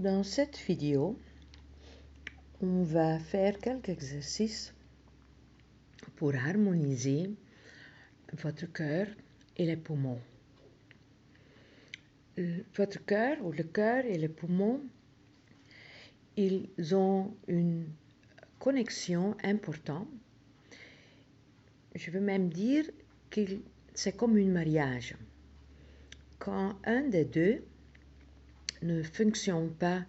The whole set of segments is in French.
Dans cette vidéo, on va faire quelques exercices pour harmoniser votre cœur et les poumons. Votre cœur ou le cœur et les poumons, ils ont une connexion importante. Je veux même dire que c'est comme un mariage. Quand un des deux ne fonctionne pas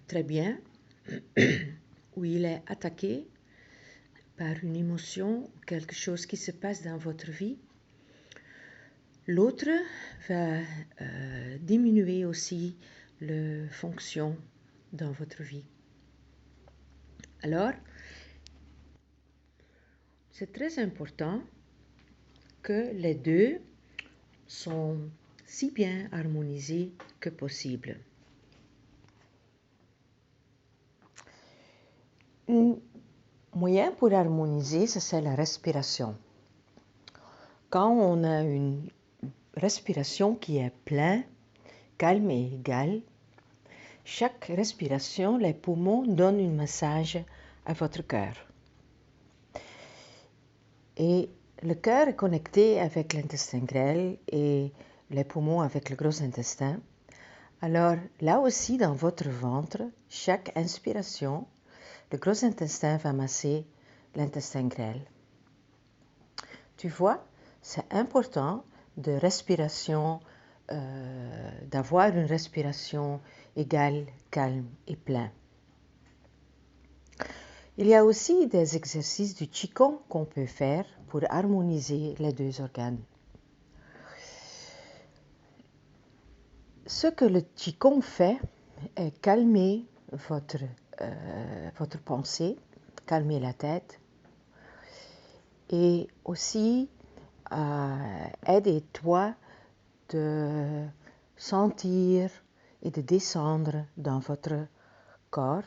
très bien, ou il est attaqué par une émotion, quelque chose qui se passe dans votre vie, l'autre va diminuer aussi la fonction dans votre vie. Alors, c'est très important que les deux sont si bien harmonisés que possible. Un moyen pour harmoniser, c'est la respiration. Quand on a une respiration qui est pleine, calme et égale, chaque respiration, les poumons donnent un massage à votre cœur. Et le cœur est connecté avec l'intestin grêle et les poumons avec le gros intestin. Alors là aussi, dans votre ventre, chaque inspiration, le gros intestin va masser l'intestin grêle. Tu vois, c'est important d'avoir une respiration égale, calme et pleine. Il y a aussi des exercices du Qigong qu'on peut faire pour harmoniser les deux organes. Ce que le Qigong fait est calmer votre pensée, calmer la tête et aussi aider toi de sentir et de descendre dans votre corps.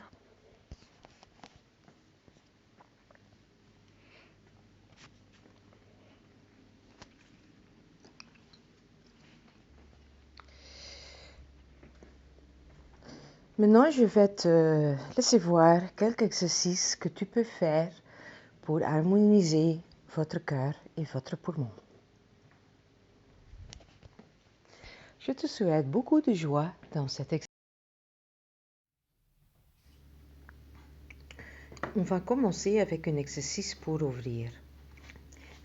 Maintenant, je vais te laisser voir quelques exercices que tu peux faire pour harmoniser votre cœur et votre poumon. Je te souhaite beaucoup de joie dans cet exercice. On va commencer avec un exercice pour ouvrir.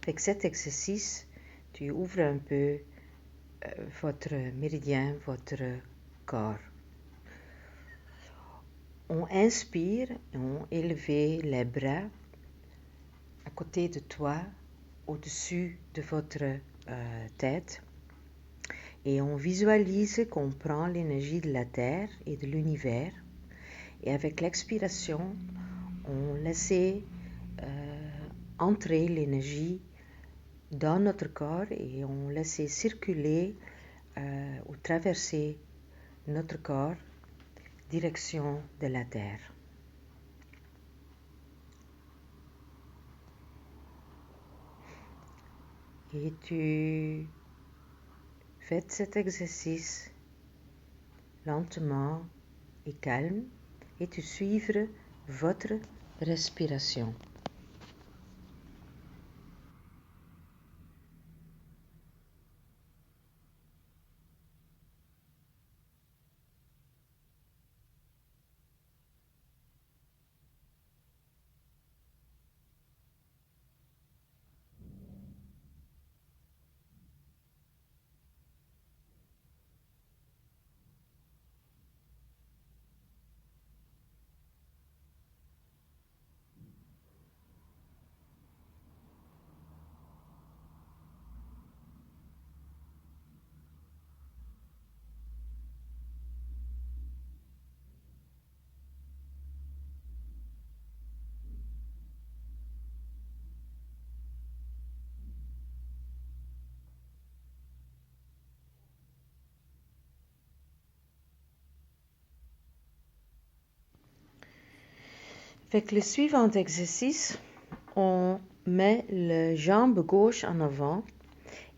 Avec cet exercice, tu ouvres un peu votre méridien, votre corps. On inspire et on élève les bras à côté de toi, au-dessus de votre tête. Et on visualise qu'on prend l'énergie de la Terre et de l'univers. Et avec l'expiration, on laisse entrer l'énergie dans notre corps et on laisse circuler ou traverser notre corps direction de la Terre. Et tu fais cet exercice lentement et calme et tu suivre votre respiration. Avec le suivant exercice, on met la jambe gauche en avant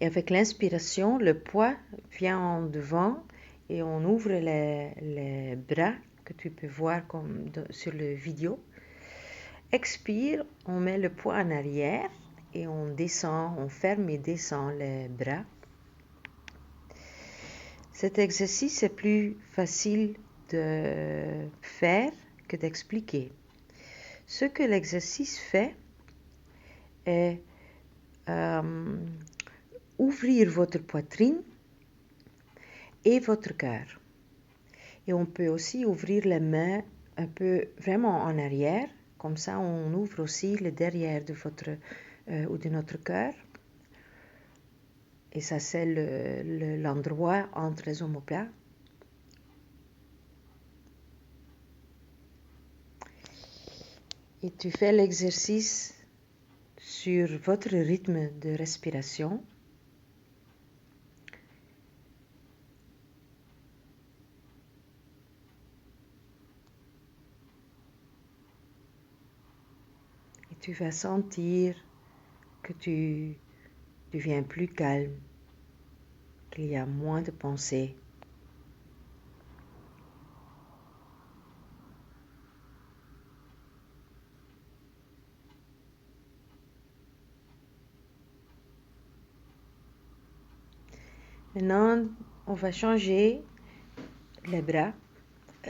et avec l'inspiration, le poids vient en devant et on ouvre les bras que tu peux voir comme sur la vidéo. Expire, on met le poids en arrière et on descend, on ferme et descend les bras. Cet exercice est plus facile de faire que d'expliquer. Ce que l'exercice fait est ouvrir votre poitrine et votre cœur. Et on peut aussi ouvrir les mains un peu vraiment en arrière, comme ça on ouvre aussi le derrière de votre ou de notre cœur. Et ça c'est l'endroit entre les omoplates. Et tu fais l'exercice sur votre rythme de respiration. Et tu vas sentir que tu deviens plus calme, qu'il y a moins de pensées. Maintenant, on va changer les bras,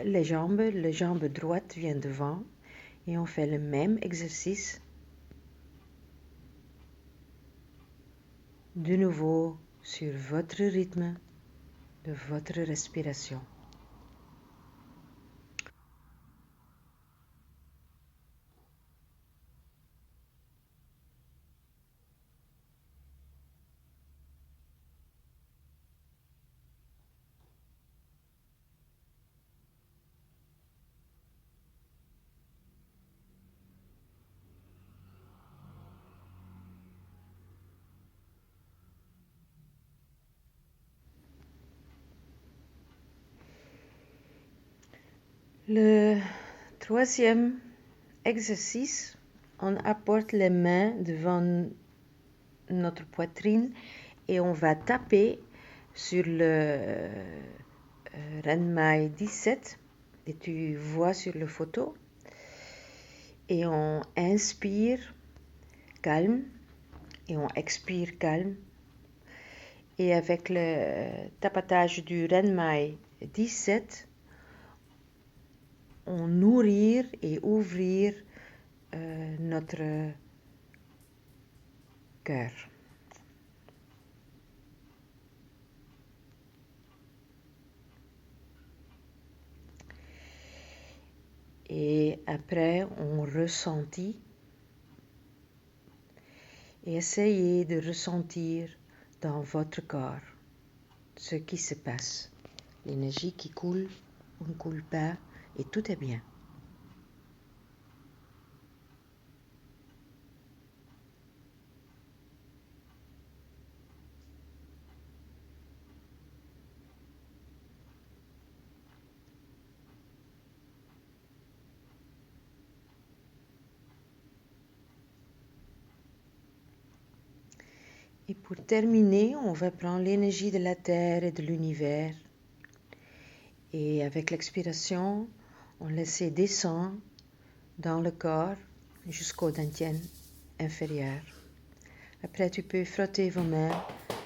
les jambes droite vient devant et on fait le même exercice. De nouveau sur votre rythme de votre respiration. Le troisième exercice, on apporte les mains devant notre poitrine et on va taper sur le Renmai 17 que tu vois sur la photo. Et on inspire calme et on expire calme. Et avec le tapotage du Renmai 17, on nourrir et ouvrir notre cœur. Et après, on ressentit et essayez de ressentir dans votre corps ce qui se passe, l'énergie qui coule ou ne coule pas, et tout est bien. Et pour terminer, on va prendre l'énergie de la Terre et de l'univers. Et avec l'expiration, on laisse descendre dans le corps jusqu'au dantian inférieur. Après, tu peux frotter vos mains,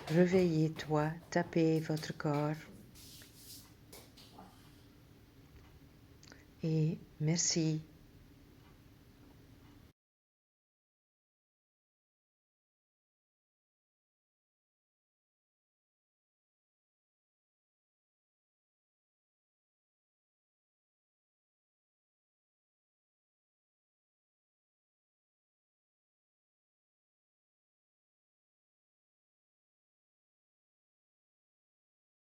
réveiller-toi, taper votre corps. Et merci.